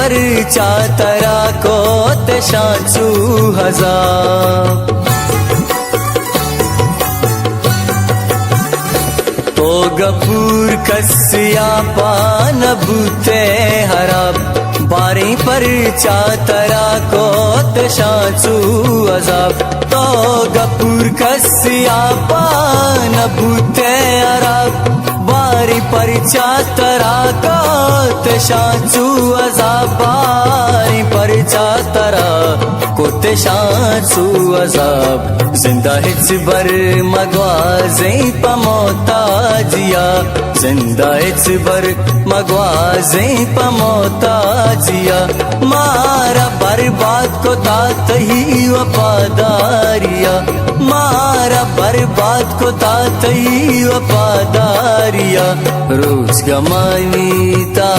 पर चातरा को तेशाचू हजाब तो गपूर कसिया पान भूते हराब बारी पर चातरा को तेशाचू हजाब तो गपूर कसिया पान भूते हराब बारी पर चातरा को तेशाचू हजाब बारी पर चातरा को तेशाचू हजाब जिंदा हिच बर मगवाजे पमोता जिया जिंदा हिच बर मगवाजे पमोता जिया मारा बर्बाद को तात ही वफादारिया मारा बर्बाद को तात ही वफादारिया रोज गमानीता